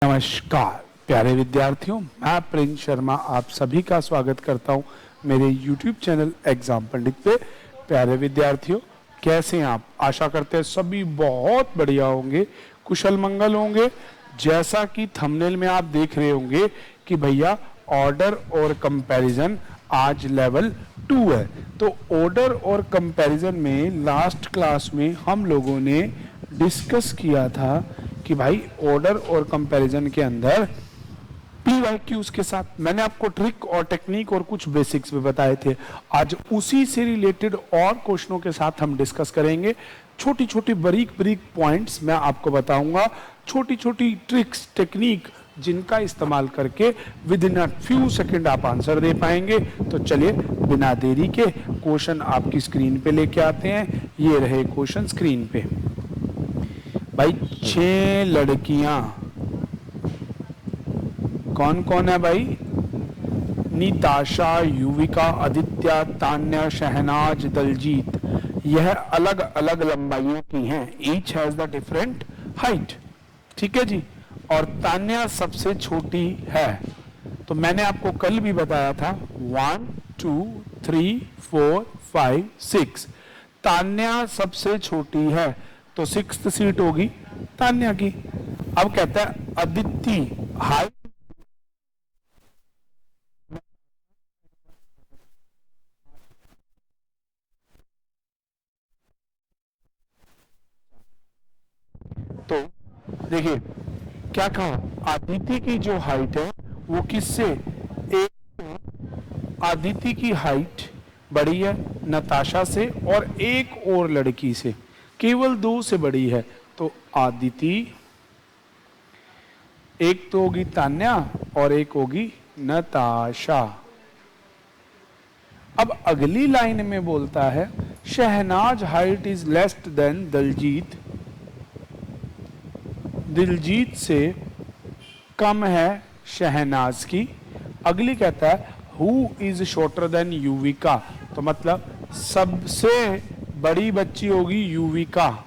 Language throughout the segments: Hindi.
नमस्कार प्यारे विद्यार्थियों, मैं प्रिंस शर्मा आप सभी का स्वागत करता हूं मेरे YouTube चैनल एग्जाम पंडित पे। प्यारे विद्यार्थियों, कैसे हैं आप? आशा करते हैं सभी बहुत बढ़िया होंगे, कुशल मंगल होंगे। जैसा कि थंबनेल में आप देख रहे होंगे कि भैया ऑर्डर और कंपैरिजन आज लेवल 2 है। तो ऑर्डर और कंपैरिजन में लास्ट क्लास में हम लोगों ने डिस्कस किया था कि भाई ऑर्डर और कंपैरिजन के अंदर PYQs के साथ मैंने आपको ट्रिक और टेक्निक और कुछ बेसिक्स भी बताए थे। आज उसी से रिलेटेड और क्वेश्चनों के साथ हम डिस्कस करेंगे। छोटी छोटी बारीक बारीक पॉइंट्स मैं आपको बताऊंगा, छोटी छोटी ट्रिक्स टेक्निक जिनका इस्तेमाल करके with in a few second आप आंसर दे पाएंगे। तो चलिए बिना देरी के क्वेश्चन आपकी स्क्रीन पे लेके आते हैं। ये रहे क्वेश्चन स्क्रीन पे। भाई 6 लड़कियां कौन कौन है भाई? निताशा, युविका, आदित्य, तान्या, शहनाज, दलजीत। यह अलग अलग लंबाइयों की हैं। Each has the different height. ठीक है जी। और तान्या सबसे छोटी है। तो मैंने आपको कल भी बताया था 1 2 3 4 5 6 तान्या सबसे छोटी है, तो 6th सीट होगी तान्या की। अब कहता है अदिति हाइट तो देखिए क्या कहा, अदिति की जो हाइट है वो किससे? एक अदिति की हाइट बड़ी है नताशा से और एक और लड़की से, केवल 2 से बड़ी है। तो आदिति एक तो होगी तान्या और एक होगी नताशा। अब अगली लाइन में बोलता है Shehnaaz height is less than Daljit, Diljit से कम है शहनाज की। अगली कहता है who is shorter than Yuvika, तो मतलब सबसे बड़ी बच्ची होगी युविका,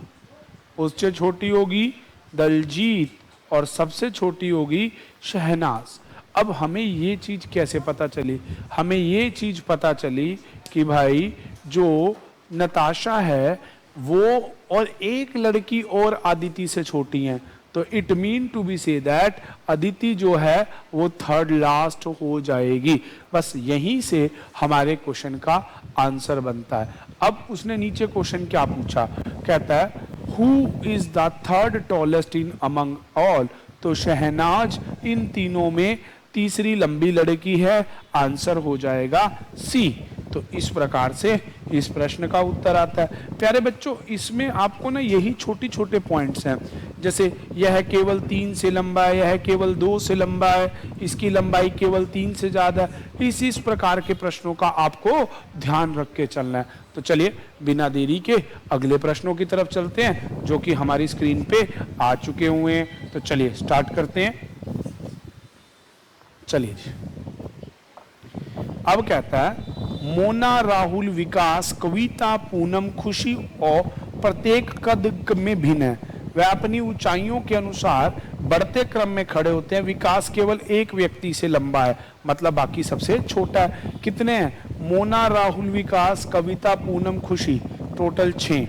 उससे छोटी होगी दलजीत और सबसे छोटी होगी शहनाज। अब हमें ये चीज कैसे पता चली? हमें ये चीज पता चली कि भाई जो नताशा है वो और एक लड़की और अदिति से छोटी हैं, तो it mean to be say that Aditi जो है वो थर्ड लास्ट हो जाएगी। बस यहीं से हमारे क्वेश्चन का आंसर बनता है। अब उसने नीचे क्वेश्चन क्या पूछा, कहता है who is the third tallest in among all, तो शहनाज इन तीनों में तीसरी लंबी लड़की है। आंसर हो जाएगा सी। तो इस प्रकार से इस प्रश्न का उत्तर आता है। प्यारे बच्चों, इसमें आपको ना यही छोटे छोटे पॉइंट्स हैं, जैसे यह केवल 3 से लंबा है, यह केवल 2 से लंबा है, इसकी लंबाई केवल 3 से ज्यादा है। इस प्रकार के प्रश्नों का आपको ध्यान रख के चलना है। तो चलिए बिना देरी के अगले प्रश्नों की तरफ चलते हैं जो कि हमारी स्क्रीन पे आ चुके हुए हैं। तो चलिए स्टार्ट करते हैं। चलिए जी। अब कहता है मोना, राहुल, विकास, कविता, पूनम, खुशी और प्रत्येक कद में भिन्न है। वह अपनी ऊंचाइयों के अनुसार बढ़ते क्रम में खड़े होते हैं। विकास केवल एक व्यक्ति से लंबा है, मतलब बाकी सबसे छोटा है। कितने हैं? मोना, राहुल, विकास, कविता, पूनम, खुशी, टोटल 6।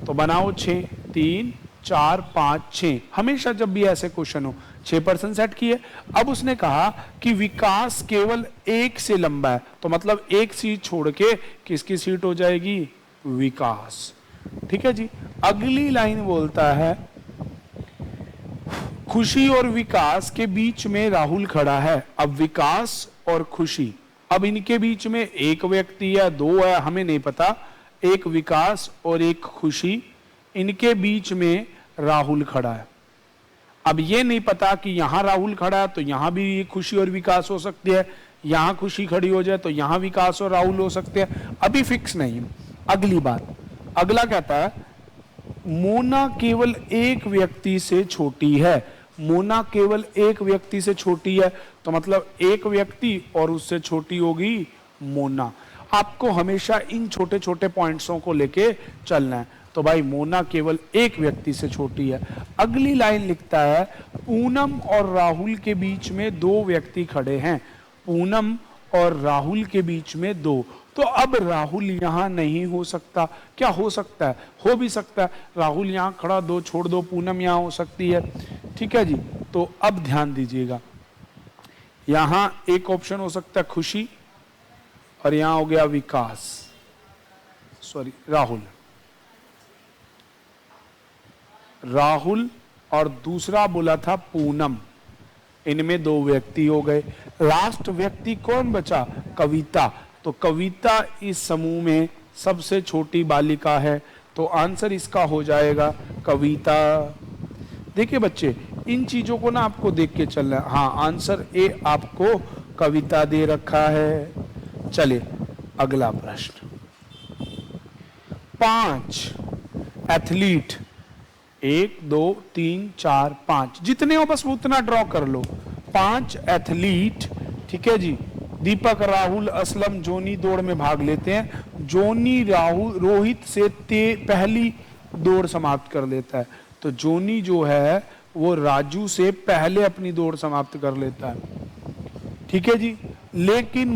तो बनाओ 6, 3 4 5 6। हमेशा जब भी ऐसे क्वेश्चन हो 6% सेट किए। अब उसने कहा कि विकास केवल एक से लंबा है, तो मतलब एक सीट छोड़ के किसकी सीट हो जाएगी? विकास। ठीक है जी। अगली लाइन बोलता है खुशी और विकास के बीच में राहुल खड़ा है। अब विकास और खुशी, अब इनके बीच में एक व्यक्ति है, 2 है, हमें नहीं पता। एक विकास और एक खुशी, इनके बीच में राहुल खड़ा है। अब ये नहीं पता कि यहां राहुल खड़ा है तो यहां भी खुशी और विकास हो सकती है, यहां खुशी खड़ी हो जाए तो यहां विकास और राहुल हो सकते हैं। अभी फिक्स नहीं। अगली बात, अगला कहता है मोना केवल एक व्यक्ति से छोटी है। मोना केवल एक व्यक्ति से छोटी है, तो मतलब एक व्यक्ति और उससे छोटी होगी मोना। आपको हमेशा इन छोटे छोटे पॉइंट्सों को लेके चलना है। तो तो भाई मोना केवल एक व्यक्ति से छोटी है। अगली लाइन लिखता है पूनम और राहुल के बीच में दो व्यक्ति खड़े हैं। पूनम और राहुल के बीच में दो, तो अब राहुल यहां नहीं हो सकता। क्या हो सकता है? हो भी सकता है, राहुल यहां खड़ा, दो छोड़ दो, पूनम यहां हो सकती है। ठीक है जी। तो अब ध्यान दीजिएगा, यहां एक ऑप्शन हो सकता है खुशी, और यहां हो गया विकास, सॉरी राहुल। राहुल और दूसरा बोला था पूनम, इनमें दो व्यक्ति हो गए। लास्ट व्यक्ति कौन बचा? कविता। तो कविता इस समूह में सबसे छोटी बालिका है, तो आंसर इसका हो जाएगा कविता। देखिए बच्चे, इन चीजों को ना आपको देख के चलना है। हाँ, आंसर ए आपको कविता दे रखा है। चलिए अगला प्रश्न। 5 एथलीट, 1 2 3 4 5, जितने हो बस उतना ड्रॉ कर लो। 5 एथलीट, ठीक है जी, दीपक, राहुल, असलम, जोनी दौड़ में भाग लेते हैं। जोनी राहुल रोहित से पहली दौड़ समाप्त कर लेता है। तो जोनी जो है वो राजू से पहले अपनी दौड़ समाप्त कर लेता है। ठीक है जी। लेकिन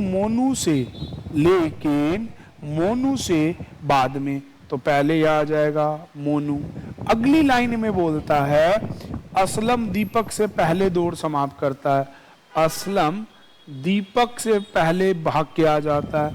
मोनू से बाद में, तो पहले यह आ जाएगा मोनू। अगली लाइन में बोलता है असलम दीपक से पहले दौड़ समाप्त करता है। असलम दीपक से पहले भाग के आ जाता है।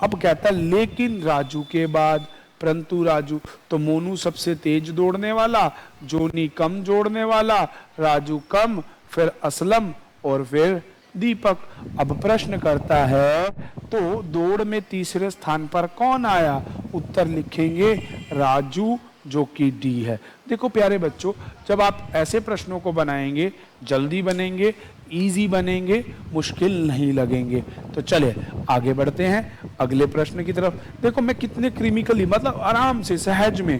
अब कहता है लेकिन राजू के बाद, परंतु राजू, तो मोनू सबसे तेज दौड़ने वाला, जोनी कम दौड़ने वाला, राजू कम, फिर असलम और फिर दीपक। अब प्रश्न करता है तो दौड़ में तीसरे स्थान पर कौन आया? उत्तर लिखेंगे राजू, जो कि डी है। देखो प्यारे बच्चों, जब आप ऐसे प्रश्नों को बनाएंगे जल्दी बनेंगे, इजी बनेंगे, मुश्किल नहीं लगेंगे। तो चले आगे बढ़ते हैं अगले प्रश्न की तरफ। देखो मैं कितने क्रिमिकली, मतलब आराम से सहज में।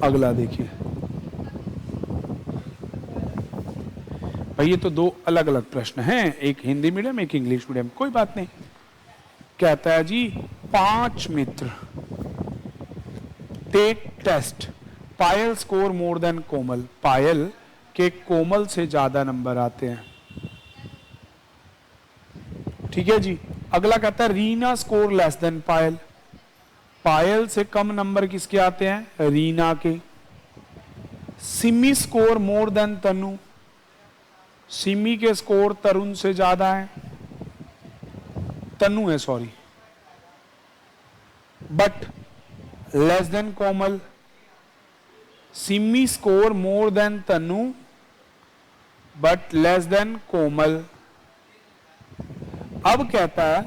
अगला देखिए भाई, ये तो दो अलग अलग प्रश्न हैं, एक हिंदी मीडियम एक इंग्लिश मीडियम, कोई बात नहीं। कहता है जी 5 मित्र टेक टेस्ट, पायल स्कोर मोर देन कोमल। पायल के कोमल से ज्यादा नंबर आते हैं। ठीक है जी। अगला कहता है Reena score less than Payal. Payal से कम नंबर किसके आते हैं? रीना के। Simi score more than Tanu. Simi के स्कोर तरुण से ज्यादा है, तनु है sorry, but less than Komal. Simi score more than Tanu but less than Komal. अब कहता है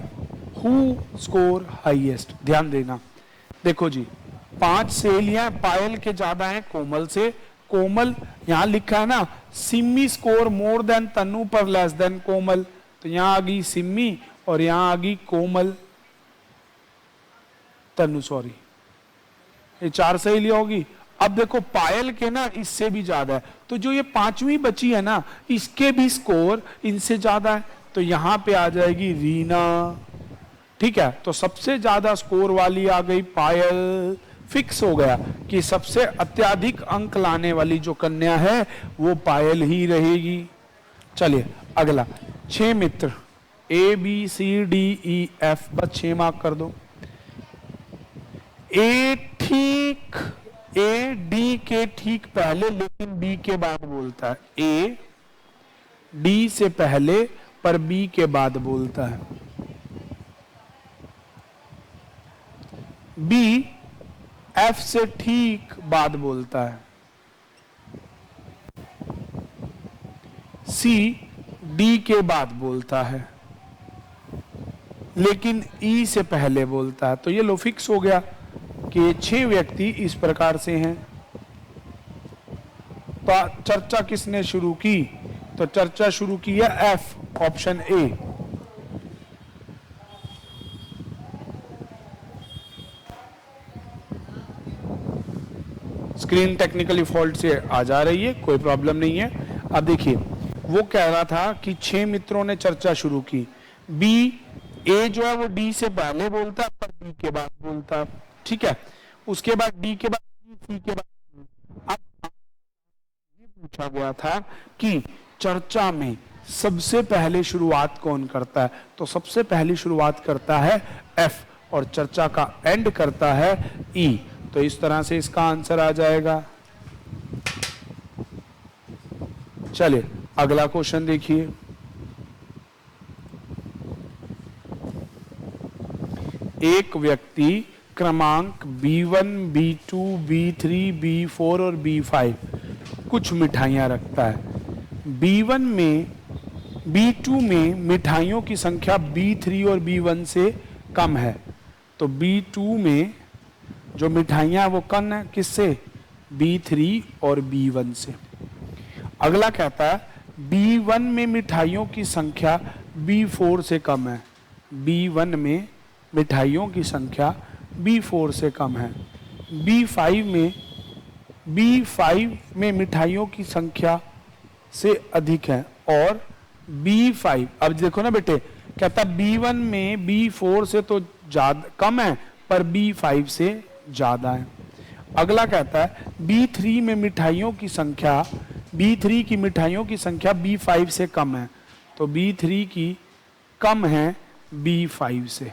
हु स्कोर हाईएस्ट। ध्यान देना, देखो जी 5 सहेलियां पायल के ज्यादा हैं कोमल से। कोमल यहां लिखा है ना, सिमी स्कोर मोर देन तनु पर लेस देन कोमल, तो यहां आ गई सिमी और यहां आ गई कोमल, तनु सॉरी, ये 4 सहेलियां होगी। अब देखो पायल के ना इससे भी ज्यादा है, तो जो ये 5वीं बची है ना, इसके भी स्कोर इनसे ज्यादा है, तो यहां पे आ जाएगी रीना। ठीक है, तो सबसे ज्यादा स्कोर वाली आ गई पायल। फिक्स हो गया कि सबसे अत्यधिक अंक लाने वाली जो कन्या है वो पायल ही रहेगी। चलिए अगला, 6 मित्र A B C D E F, बस 6 मार्क कर दो। ए डी के ठीक पहले लेकिन बी के बाद बोलता है। ए डी से पहले पर बी के बाद बोलता है। बी एफ से ठीक बाद बोलता है। सी डी के बाद बोलता है लेकिन ई से पहले बोलता है। तो ये लो फिक्स हो गया कि 6 व्यक्ति इस प्रकार से हैं। तो चर्चा किसने शुरू की? तो चर्चा शुरू की है F, option A. Screen technically fault से आ जा रही है, कोई प्रॉब्लम नहीं है। अब देखिए वो कह रहा था कि 6 मित्रों ने चर्चा शुरू की। बी, ए जो है वो डी से पहले बोलता है पर बी के बाद बोलता है। ठीक है, उसके बाद डी के बाद सी के बाद। अब ये पूछा गया था कि चर्चा में सबसे पहले शुरुआत कौन करता है, तो सबसे पहली शुरुआत करता है एफ और चर्चा का एंड करता है ई। तो इस तरह से इसका आंसर आ जाएगा। चलिए अगला क्वेश्चन देखिए। एक व्यक्ति क्रमांक B1, B2, B3, B4 और B5 कुछ मिठाइयां रखता है। B2 में मिठाइयों की संख्या B3 और B1 से कम है। तो B2 में जो मिठाइयां वो कम है किससे, B3 और B1 से। अगला कहता है B1 में मिठाइयों की संख्या B4 से कम है। B1 में मिठाइयों की संख्या B4 से कम है। B5 में मिठाइयों की संख्या से अधिक है। और B5, अब देखो ना बेटे, कहता B1 में B4 से तो ज्यादा कम है पर B5 से ज्यादा है। अगला कहता है B3 में मिठाइयों की संख्या, B3 की मिठाइयों की संख्या B5 से कम है। तो B3 की कम है B5 से।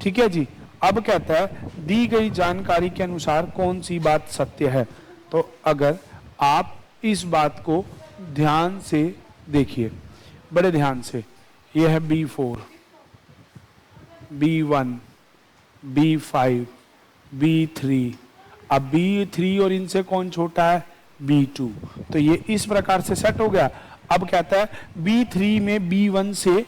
ठीक है जी। अब कहता है दी गई जानकारी के अनुसार कौन सी बात सत्य है। तो अगर आप इस बात को ध्यान से देखिए, बड़े ध्यान से, यह है B4, B1, B5, B3। अब B3 और इनसे कौन छोटा है, B2। तो ये इस प्रकार से सेट हो गया। अब कहता है B3 में B1 से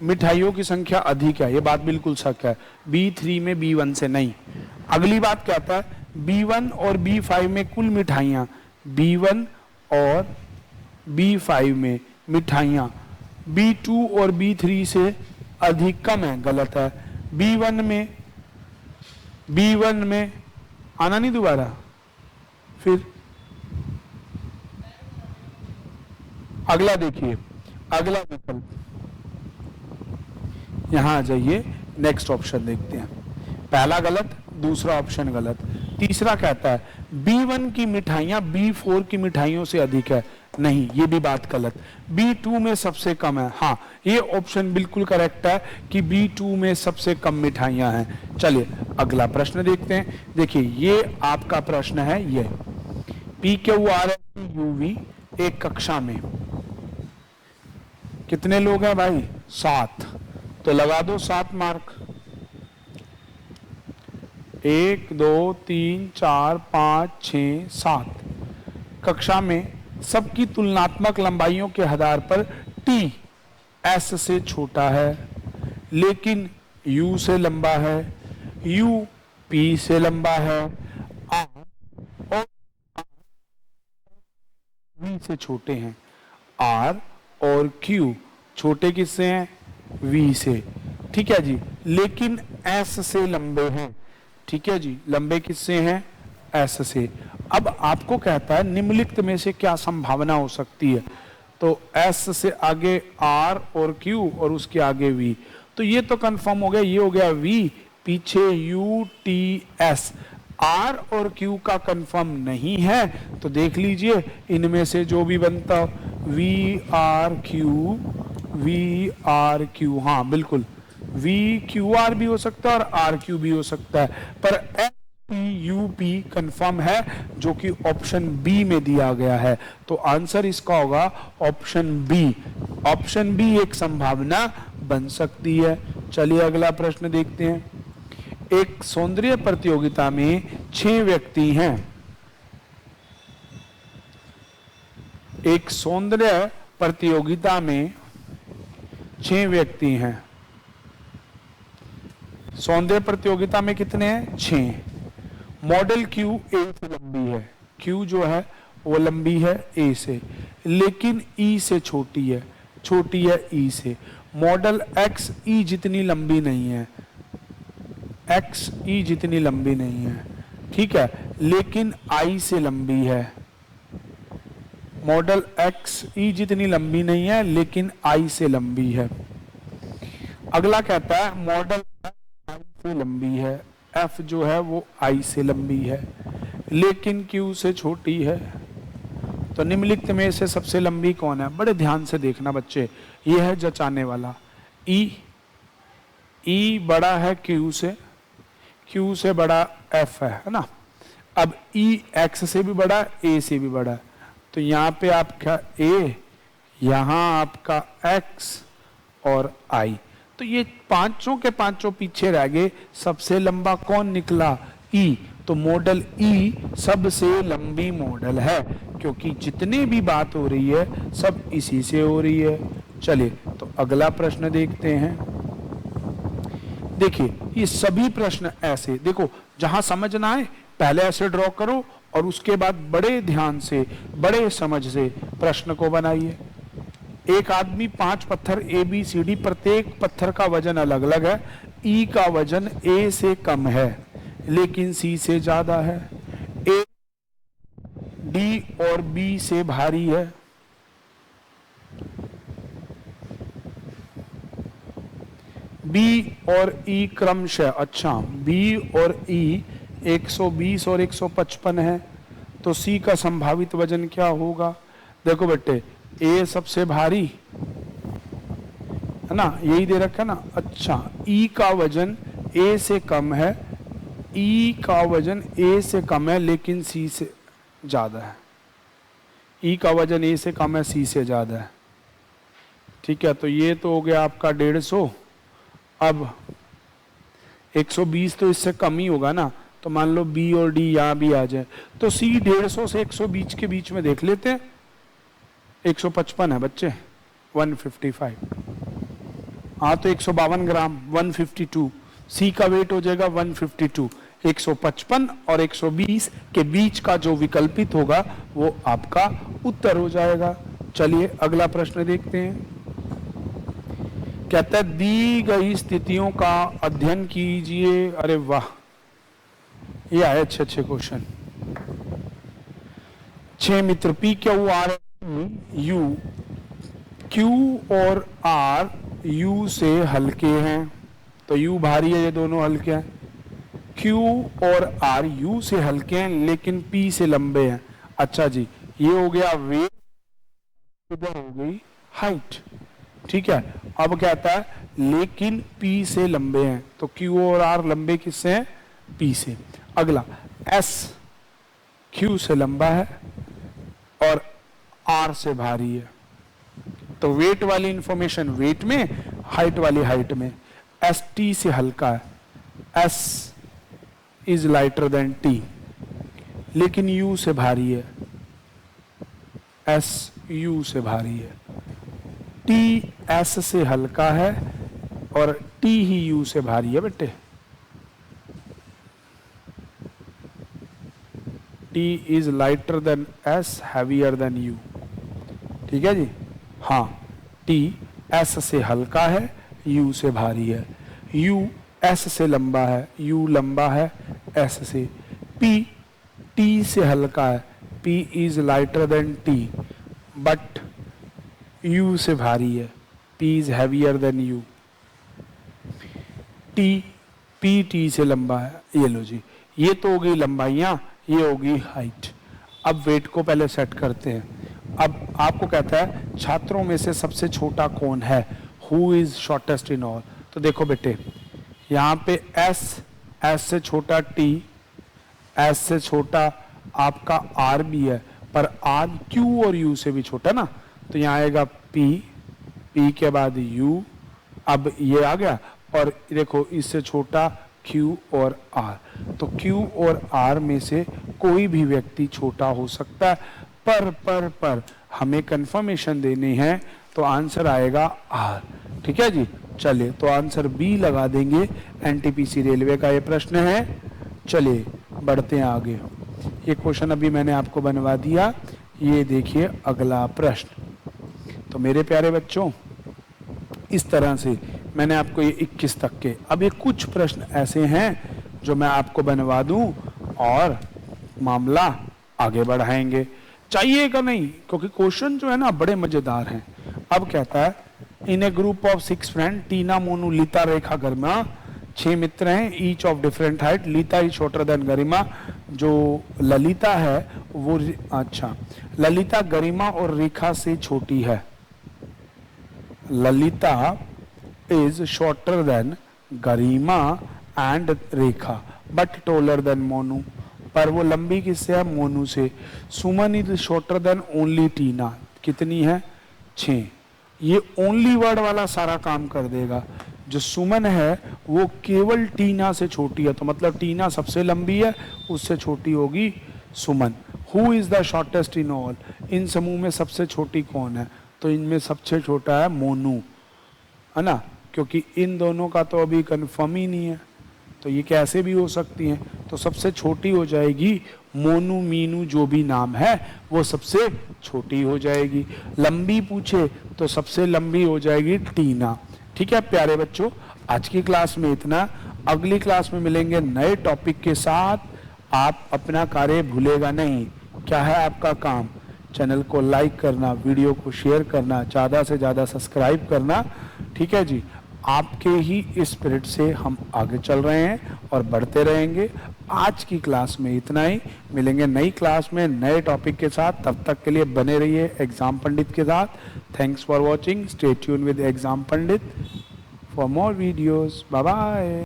मिठाइयों की संख्या अधिक है। ये बात बिल्कुल सच है, B3 में B1 से नहीं। अगली बात कहता है B1 और B5 में कुल मिठाइयाँ, B1 और B5 में मिठाइयाँ B2 और B3 से अधिक कम है। गलत है। B1 में आना नहीं दोबारा, फिर अगला देखिए, अगला विकल्प यहां आ जाइए, नेक्स्ट ऑप्शन देखते हैं। पहला गलत, दूसरा ऑप्शन गलत। तीसरा कहता है B1 की मिठाइयां B4 की मिठाइयों से अधिक है। नहीं, ये भी बात गलत। B2 में सबसे कम है। हाँ, ये ऑप्शन बिल्कुल करेक्ट है कि B2 में सबसे कम मिठाइयां हैं। चलिए अगला प्रश्न देखते हैं। देखिए ये आपका प्रश्न है। ये PQRSTUV एक कक्षा में कितने लोग हैं भाई, 7। तो लगा दो 7 मार्क। 1 2 3 4 5 6 7। कक्षा में सबकी तुलनात्मक लंबाइयों के आधार पर T S से छोटा है लेकिन U से लंबा है, U P से लंबा है, R और V से छोटे हैं। R और Q छोटे किससे हैं, V से। ठीक है जी, लेकिन S से लंबे हैं। ठीक है जी, लंबे किससे हैं, S से। अब आपको कहता है निम्नलिखित में से क्या संभावना हो सकती है। तो S से आगे R और Q और उसके आगे V। तो ये तो कंफर्म हो गया, ये हो गया V, पीछे U T S। R और Q का कंफर्म नहीं है तो देख लीजिए इनमें से जो भी बनता, V R Q। हाँ बिल्कुल, V Q R भी हो सकता है और R Q भी हो सकता है, पर S P U P confirm है जो कि ऑप्शन बी में दिया गया है। तो आंसर इसका होगा ऑप्शन बी। ऑप्शन बी एक संभावना बन सकती है। चलिए अगला प्रश्न देखते हैं। एक सौंदर्य प्रतियोगिता में 6 व्यक्ति हैं। एक सौंदर्य प्रतियोगिता में 6 व्यक्ति हैं। सौंदर्य प्रतियोगिता में कितने हैं, 6। मॉडल Q A से लंबी है। Q जो है वो लंबी है A से, लेकिन E से छोटी है E से। मॉडल X E जितनी लंबी नहीं है, X E जितनी लंबी नहीं है, ठीक है, लेकिन I से लंबी है। मॉडल X E जितनी लंबी नहीं है लेकिन I से लंबी है। अगला कहता है मॉडल से लंबी है, एफ जो है वो आई से लंबी है, लेकिन क्यू से छोटी है। तो निम्नलिखित में से सबसे लंबी कौन है? बड़े ध्यान से देखना बच्चे, ये है जचाने वाला। ई बड़ा है क्यू से बड़ा एफ है ना। अब ई एक्स से भी बड़ा, ए से भी बड़ा, तो यहाँ पे आपका ए, यहाँ आपका एक्स और आई, तो ये पांचों के पांचों पीछे रह गए। सबसे लंबा कौन निकला? ई। तो मॉडल ई सबसे लंबी मॉडल है, क्योंकि जितने भी बात हो रही है सब इसी से हो रही है। चलिए तो अगला प्रश्न देखते हैं। देखिए ये सभी प्रश्न ऐसे, देखो जहां समझ ना आए पहले ऐसे ड्रॉ करो और उसके बाद बड़े ध्यान से बड़े समझ से प्रश्न को बनाइए। एक आदमी 5 पत्थर ए बी सी डी, प्रत्येक पत्थर का वजन अलग अलग है। ई का वजन ए से कम है लेकिन सी से ज्यादा है। ए डी और बी से भारी है। बी और ई क्रमशः, अच्छा बी और ई 120 और 155 है, तो सी का संभावित वजन क्या होगा? देखो बेटे ए सबसे भारी है ना, यही दे रखा ना। अच्छा ई का वजन ए से कम है, ई का वजन ए से कम है लेकिन सी से ज्यादा है। ई का वजन ए से कम है, सी से ज्यादा है। ठीक है, तो ये तो हो गया आपका 150। अब 120 तो इससे कम ही होगा ना, तो मान लो बी और डी यहां भी आ जाए, तो सी 150 से 120 के बीच में देख लेते हैं। 155 है बच्चे, 155। हाँ तो 152 ग्राम, 152। सी का वेट हो जाएगा 152। 155 और 120 के बीच का जो विकल्पित होगा वो आपका उत्तर हो जाएगा। चलिए अगला प्रश्न देखते हैं। कहता है दी गई स्थितियों का अध्ययन कीजिए। अरे वाह, ये आए अच्छे अच्छे question. 6 Mitra P Q R you, Q और आर यू से हल्के हैं, तो यू भारी है, ये दोनों हल्के हैं। क्यू और आर यू से हल्के हैं लेकिन पी से लंबे हैं। अच्छा जी, ये हो गया वेट, इधर हो गई हाइट। ठीक है, अब कहता है लेकिन पी से लंबे हैं, तो क्यू और आर लंबे किससे हैं? पी से। अगला एस क्यू से लंबा है और आर से भारी है, तो वेट वाली इंफॉर्मेशन वेट में, हाइट वाली हाइट में। एस टी से हल्का है, S is lighter than T, लेकिन यू से भारी है, एस यू से भारी है। टी एस से हल्का है और टी ही यू से भारी है बेटे। T is lighter than S, heavier than you. ठीक है जी, हाँ टी एस से हल्का है, यू से भारी है। यू एस से लंबा है, यू लंबा है एस से। पी टी से हल्का है, P is lighter than T, but you से भारी है, P is heavier than you. T P T से लंबा है। ये लो जी, ये तो हो गई लंबाइयां, ये होगी हाइट। अब वेट को पहले सेट करते हैं। अब आपको कहता है छात्रों में से सबसे छोटा कौन है, who is shortest in all. तो देखो बेटे यहाँ पे एस, एस से छोटा टी, एस से छोटा आपका आर भी है, पर आर क्यू और यू से भी छोटा ना, तो यहाँ आएगा पी, पी के बाद यू, अब ये आ गया, और देखो इससे छोटा क्यू और आर, तो क्यू और आर में से कोई भी व्यक्ति छोटा हो सकता है, पर हमें कंफर्मेशन देनी है, तो आंसर आएगा आर। ठीक है जी, चलिए तो आंसर बी लगा देंगे। एनटीपीसी रेलवे का ये प्रश्न है। चलिए बढ़ते हैं आगे। ये क्वेश्चन अभी मैंने आपको बनवा दिया, ये देखिए अगला प्रश्न। तो मेरे प्यारे बच्चों, इस तरह से मैंने आपको ये 21 तक के, अब ये कुछ प्रश्न ऐसे हैं जो मैं आपको बनवा दूं और मामला आगे बढ़ाएंगे। चाहिएगा नहीं, क्योंकि क्वेश्चन जो है ना बड़े मजेदार हैं। अब कहता है in a group of 6 friend Tina, Monu, Lita, Rekha, Garima 6 मित्र हैं, each of different height. Lita is shorter than Garima. जो ललिता है वो अच्छा, ललिता गरिमा और रेखा से छोटी है। Lalita is shorter than Garima and Rekha but taller than Monu. पर वो लंबी किससे है? मोनू से। Suman is shorter than only Tina. कितनी है? 6। ये ओनली वर्ड वाला सारा काम कर देगा। जो सुमन है वो केवल टीना से छोटी है, तो मतलब टीना सबसे लंबी है, उससे छोटी होगी Suman. Who is the shortest in all? इन समूह में सबसे छोटी कौन है? तो इनमें सबसे छोटा है मोनू, है ना, क्योंकि इन दोनों का तो अभी कंफर्म ही नहीं है, तो ये कैसे भी हो सकती हैं। तो सबसे छोटी हो जाएगी मोनू, मीनू जो भी नाम है वो सबसे छोटी हो जाएगी। लंबी पूछे तो सबसे लंबी हो जाएगी टीना। ठीक है प्यारे बच्चों, आज की क्लास में इतना। अगली क्लास में मिलेंगे नए टॉपिक के साथ। आप अपना कार्य भूलेगा नहीं। क्या है आपका काम? चैनल को लाइक करना, वीडियो को शेयर करना, ज़्यादा से ज़्यादा सब्सक्राइब करना। ठीक है जी, आपके ही स्पिरिट से हम आगे चल रहे हैं और बढ़ते रहेंगे। आज की क्लास में इतना ही। मिलेंगे नई क्लास में नए टॉपिक के साथ। तब तक के लिए बने रहिए एग्जाम पंडित के साथ। Thanks for watching. Stay tune with exam Pandit for more videos. Bye bye.